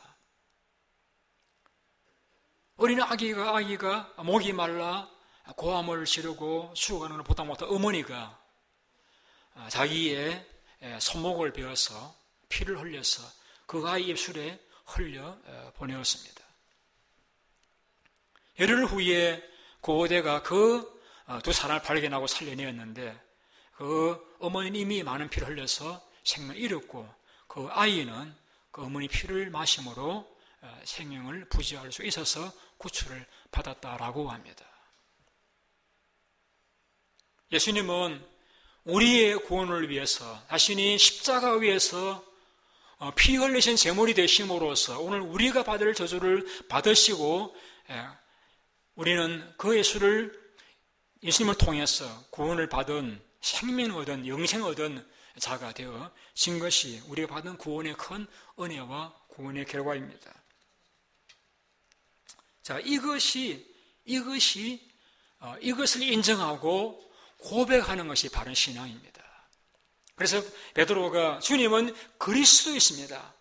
S1: 어린 아기가 목이 말라 고함을 지르고 죽어가는 걸 보다 못한 어머니가 자기의 손목을 베어서 피를 흘려서 그 아이 입술에 흘려 보내었습니다. 열흘 후에 고대가 그 두 사람을 발견하고 살려내었는데 그 어머니는 이미 많은 피를 흘려서 생명을 잃었고 그 아이는 그 어머니 피를 마심으로 생명을 부지할 수 있어서 구출을 받았다라고 합니다. 예수님은 우리의 구원을 위해서 자신이 십자가 위에서 피 흘리신 제물이 되심으로써 오늘 우리가 받을 저주를 받으시고 우리는 그 예수님을 통해서 구원을 받은 생명을 얻은 영생을 얻은 자가 되어진 것이 우리가 받은 구원의 큰 은혜와 구원의 결과입니다. 자, 이것을 인정하고 고백하는 것이 바른 신앙입니다. 그래서 베드로가 주님은 그리스도이십니다.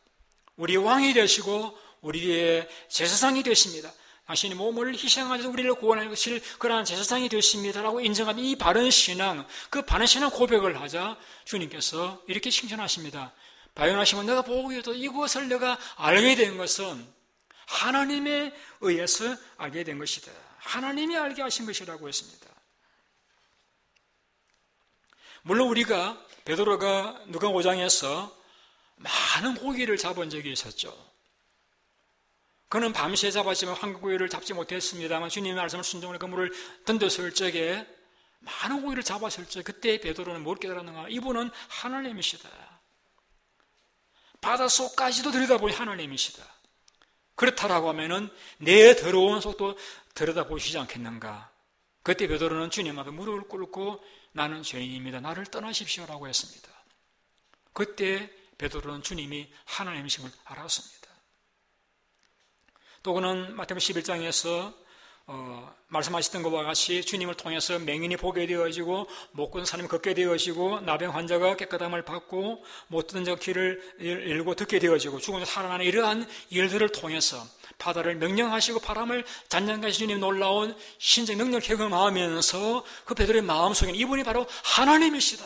S1: 우리 왕이 되시고 우리의 제사장이 되십니다. 당신이 몸을 희생하셔서 우리를 구원하는 것을 그러한 제사장이 되십니다라고 인정하는 이 바른 신앙, 그 바른 신앙 고백을 하자 주님께서 이렇게 칭찬하십니다. 바요나시면 내가 보고도 이것을 내가 알게 된 것은 하나님에 의해서 알게 된 것이다. 하나님이 알게 하신 것이라고 했습니다. 물론 베드로가 누가 5장에서 많은 고기를 잡은 적이 있었죠. 그는 밤새 잡았지만 한 고기를 잡지 못했습니다만 주님의 말씀을 순종하여 그물을 던졌을 적에 많은 고기를 잡았을 적 그때 베드로는 뭘 깨달았는가? 이분은 하나님이시다. 바닷속까지도 들여다보니 하나님이시다. 그렇다라고 하면은 내 더러운 속도 들여다보시지 않겠는가? 그때 베드로는 주님 앞에 무릎을 꿇고 나는 죄인입니다. 나를 떠나십시오라고 했습니다. 그때 베드로는 주님이 하나님이심을 알았습니다. 또 그는 마태복음 11장에서 말씀하셨던 것과 같이 주님을 통해서 맹인이 보게 되어지고 못 걷는 사람이 걷게 되어지고 나병 환자가 깨끗함을 받고 못 듣는 자가 귀를 열고 듣게 되어지고 죽은 자 살아나는 이러한 일들을 통해서 바다를 명령하시고 바람을 잔잔하신 주님 놀라운 신적 능력을 경험하면서 그 베드로의 마음속에는 이분이 바로 하나님이시다.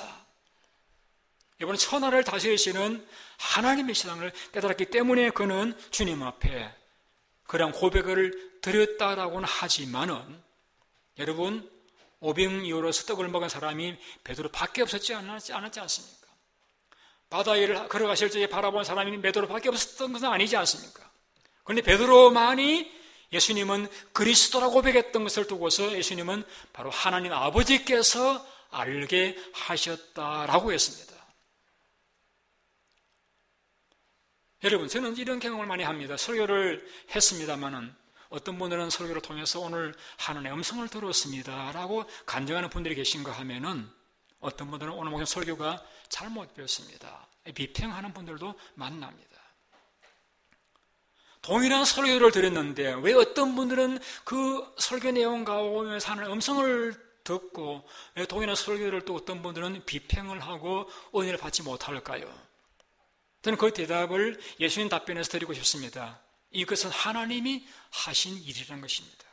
S1: 이분은 천하를 다스리시는 하나님이시다를 깨달았기 때문에 그는 주님 앞에 그런 고백을 드렸다라고는 하지만은 여러분 오병 이후로서 떡을 먹은 사람이 베드로밖에 없었지 않았지 않습니까? 바다 위를 걸어가실 적에 바라본 사람이 베드로밖에 없었던 것은 아니지 않습니까? 그런데 베드로만이 예수님은 그리스도라고 고백했던 것을 두고서 예수님은 바로 하나님 아버지께서 알게 하셨다라고 했습니다. 여러분, 저는 이런 경험을 많이 합니다. 설교를 했습니다만은 어떤 분들은 설교를 통해서 오늘 하나님의 음성을 들었습니다 라고 간증하는 분들이 계신가 하면은 어떤 분들은 오늘 목사 설교가 잘못되었습니다 비평하는 분들도 만납니다. 동일한 설교를 들었는데 왜 어떤 분들은 그 설교 내용 가운데서 하나님의 음성을 듣고 왜 동일한 설교를 또 어떤 분들은 비평을 하고 은혜를 받지 못할까요? 저는 그 대답을 예수님 답변에서 드리고 싶습니다. 이것은 하나님이 하신 일이라는 것입니다.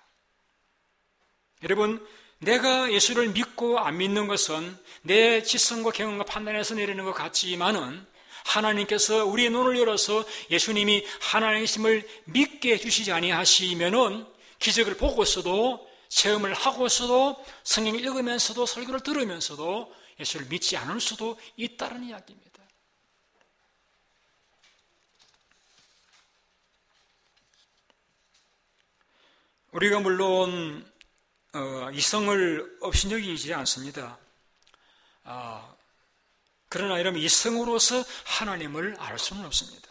S1: 여러분, 내가 예수를 믿고 안 믿는 것은 내 지성과 경험과 판단에서 내리는 것 같지만은 하나님께서 우리의 눈을 열어서 예수님이 하나님이심을 믿게 해주시지 아니하시면은 기적을 보고서도 체험을 하고서도 성경을 읽으면서도 설교를 들으면서도 예수를 믿지 않을 수도 있다는 이야기입니다. 우리가 물론 이성을 업신여기지 않습니다. 그러나 여러분 이성으로서 하나님을 알 수는 없습니다.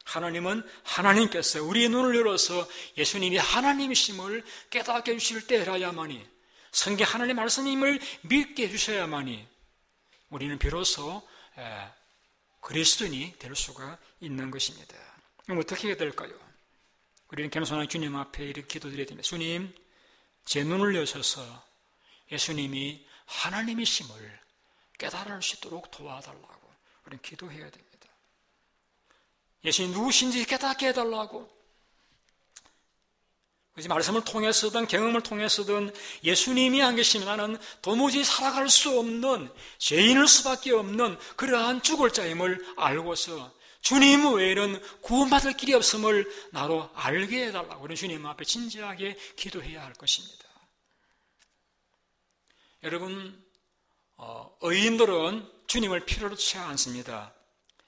S1: 하나님은 하나님께서 우리의 눈을 열어서 예수님이 하나님이심을 깨닫게 해주실 때라야만이 성경 하나님의 말씀임을 믿게 해주셔야만이 우리는 비로소 그리스도인이 될 수가 있는 것입니다. 그럼 어떻게 해야 될까요? 우리는 겸손한 주님 앞에 이렇게 기도드려야 됩니다. 주님, 제 눈을 여셔서 예수님이 하나님이심을 깨달을 수 있도록 도와달라고 우리는 기도해야 됩니다. 예수님 누구신지 깨닫게 해달라고 말씀을 통해서든 경험을 통해서든 예수님이 안 계시면 나는 도무지 살아갈 수 없는 죄인일 수밖에 없는 그러한 죽을 자임을 알고서 주님 외에는 구원받을 길이 없음을 나로 알게 해달라고 우리 주님 앞에 진지하게 기도해야 할 것입니다. 여러분, 의인들은 주님을 필요로 하지 않습니다.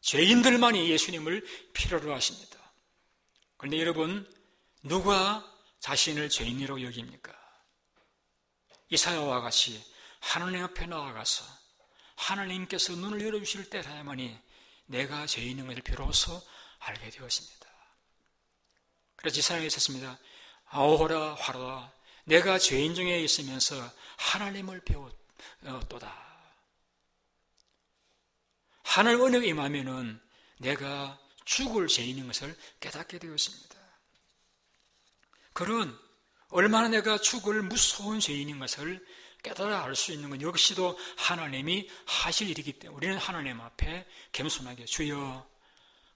S1: 죄인들만이 예수님을 필요로 하십니다. 그런데 여러분, 누가 자신을 죄인이라고 여깁니까? 이사야와 같이 하나님 앞에 나아가서 하나님께서 눈을 열어주실 때야만이 내가 죄인인 것을 비로소 알게 되었습니다. 그래서 이사야가 있었습니다. 아오라 화라 내가 죄인 중에 있으면서 하나님을 배웠도다. 하늘 은혜가 임하면은 내가 죽을 죄인인 것을 깨닫게 되었습니다. 그런 얼마나 내가 죽을 무서운 죄인인 것을 깨달아 알 수 있는 건 역시도 하나님이 하실 일이기 때문에 우리는 하나님 앞에 겸손하게 주여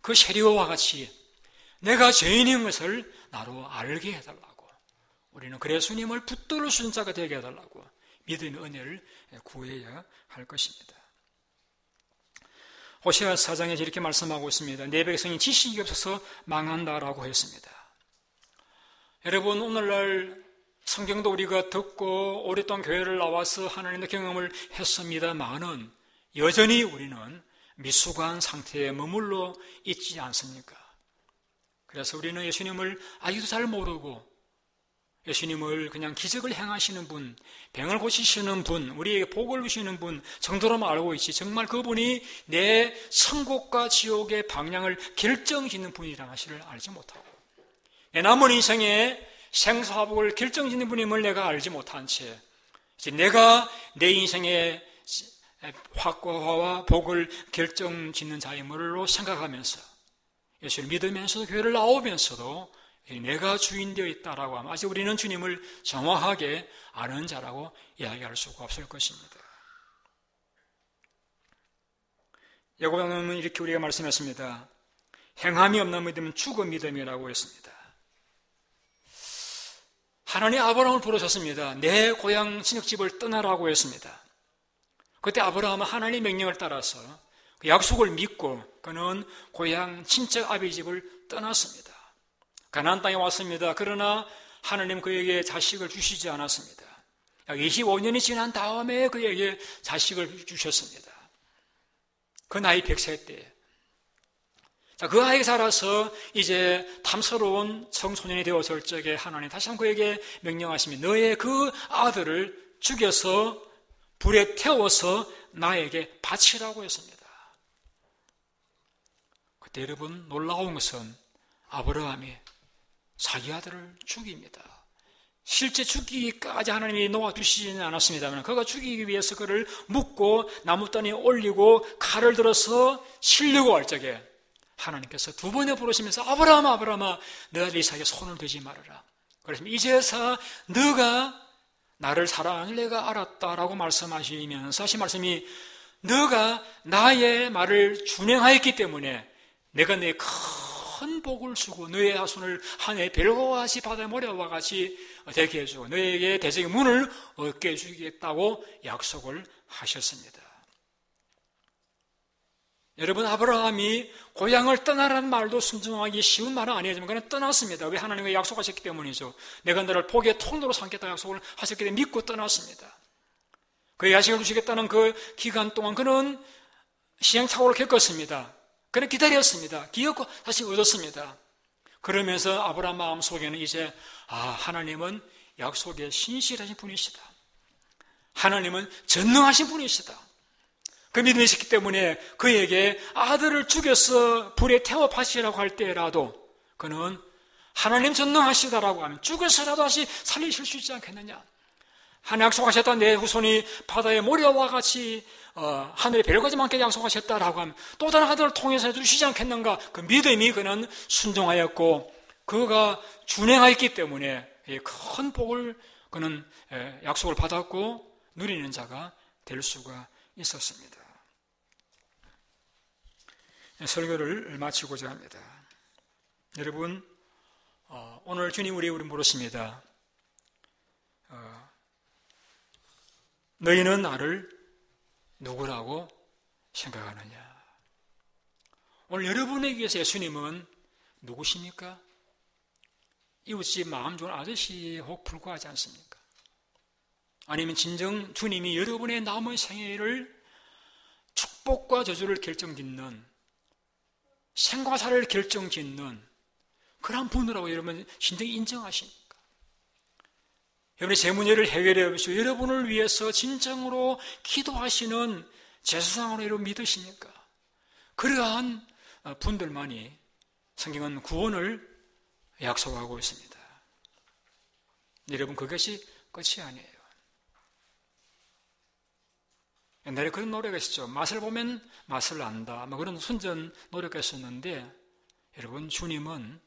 S1: 그 세리와 같이 내가 죄인인 것을 나로 알게 해달라고 우리는 그래 주님을 붙들어 주는 자가 되게 해달라고 믿음의 은혜를 구해야 할 것입니다. 호세아 4장에 이렇게 말씀하고 있습니다. 내 백성이 지식이 없어서 망한다라고 했습니다. 여러분, 오늘날 성경도 우리가 듣고 오랫동안 교회를 나와서 하나님의 경험을 했습니다만은 여전히 우리는 미숙한 상태에 머물러 있지 않습니까? 그래서 우리는 예수님을 아직도 잘 모르고 예수님을 그냥 기적을 행하시는 분, 병을 고치시는 분, 우리에게 복을 주시는 분 정도로만 알고 있지 정말 그분이 내 천국과 지옥의 방향을 결정짓는 분이라는 사실을 알지 못하고 내 남은 인생에 생사복을 결정짓는 분임을 내가 알지 못한 채 내가 내 인생의 확고와 복을 결정짓는 자임으로 생각하면서 예수를 믿으면서도 교회를 나오면서도 내가 주인 되어 있다라고 하면 아직 우리는 주님을 정확하게 아는 자라고 이야기할 수가 없을 것입니다. 야고보는 이렇게 우리가 말씀했습니다. 행함이 없는 믿음은 죽은 믿음이라고 했습니다. 하나님 아브라함을 부르셨습니다. 내 고향 친척집을 떠나라고 했습니다. 그때 아브라함은 하나님의 명령을 따라서 그 약속을 믿고 그는 고향 친척 아비 집을 떠났습니다. 가나안 땅에 왔습니다. 그러나 하나님 그에게 자식을 주시지 않았습니다. 약 25년이 지난 다음에 그에게 자식을 주셨습니다. 그 나이 100세 때. 그 아이가 자라서 이제 탐스러운 청소년이 되었을 적에 하나님 다시 한번 그에게 명령하십니다. 너의 그 아들을 죽여서 불에 태워서 나에게 바치라고 했습니다. 그때 여러분 놀라운 것은 아브라함이 자기 아들을 죽입니다. 실제 죽이기까지 하나님이 놓아주시지는 않았습니다만 그가 죽이기 위해서 그를 묶고 나무단에 올리고 칼을 들어서 치려고 할 적에 하나님께서 두 번에 부르시면서 아브라함아 아브라함아 내 아들 이삭에 손을 대지 말아라. 그래서 이제서 너가 나를 사랑하는 내가 알았다라고 말씀하시면서 하신 말씀이 너가 나의 말을 준행하였기 때문에 내가 내 큰 복을 주고 너의 자손을 하늘의 별과 같이 바다의 모래와 같이 되게 해주고 너에게 대적의 문을 얻게 해주겠다고 약속을 하셨습니다. 여러분 아브라함이 고향을 떠나라는 말도 순종하기 쉬운 말은 아니지만 그는 떠났습니다. 왜? 하나님과 약속하셨기 때문이죠. 내가 너를 복의 통로로 삼겠다 약속을 하셨기 때문에 믿고 떠났습니다. 그의 야식을 주시겠다는 그 기간 동안 그는 시행착오를 겪었습니다. 그는 기다렸습니다. 기었고 다시 얻었습니다. 그러면서 아브라함 마음속에는 이제 하나님은 약속에 신실하신 분이시다. 하나님은 전능하신 분이시다. 그 믿음이 있었기 때문에 그에게 아들을 죽여서 불에 태워 바치라고 할 때라도 그는 하나님 전능하시다라고 하면 죽여서라도 다시 살리실 수 있지 않겠느냐. 하나님 약속하셨다. 내 후손이 바다의 모래와 같이 하늘의 별까지만큼 약속하셨다라고 하면 또 다른 아들을 통해서 해주시지 않겠는가. 그 믿음이 그는 순종하였고 그가 준행하였기 때문에 큰 복을 그는 약속을 받았고 누리는 자가 될 수가 있었습니다. 설교를 마치고자 합니다. 여러분 오늘 주님 우리 물었습니다. 너희는 나를 누구라고 생각하느냐? 오늘 여러분에게서 예수님은 누구십니까? 이웃집 마음 좋은 아저씨에 혹 불과하지 않습니까? 아니면 진정 주님이 여러분의 남은 생애를 축복과 저주를 결정짓는, 생과 사를 결정짓는 그런 분이라고 여러분 진정히 인정하십니까? 여러분의 제 문제를 해결해 보시고 여러분을 위해서 진정으로 기도하시는 제사장으로 여러분 믿으십니까? 그러한 분들만이 성경은 구원을 약속하고 있습니다. 여러분, 그것이 끝이 아니에요. 옛날에 그런 노래가 있었죠. 맛을 보면 맛을 안다. 그런 순전 노래가 있었는데, 여러분, 주님은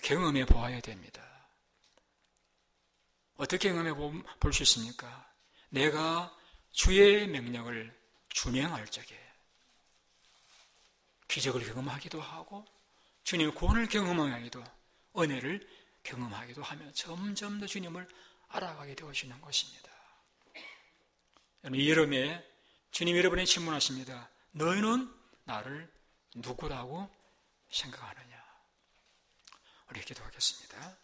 S1: 경험해 보아야 됩니다. 어떻게 경험해 볼 수 있습니까? 내가 주의 명령을 준행할 적에 기적을 경험하기도 하고 주님의 구원을 경험하기도, 은혜를 경험하기도 하며 점점 더 주님을 알아가게 되어지는 것입니다. 이 여름에 주님 여러분의 질문하십니다. 너희는 나를 누구라고 생각하느냐? 우리 기도하겠습니다.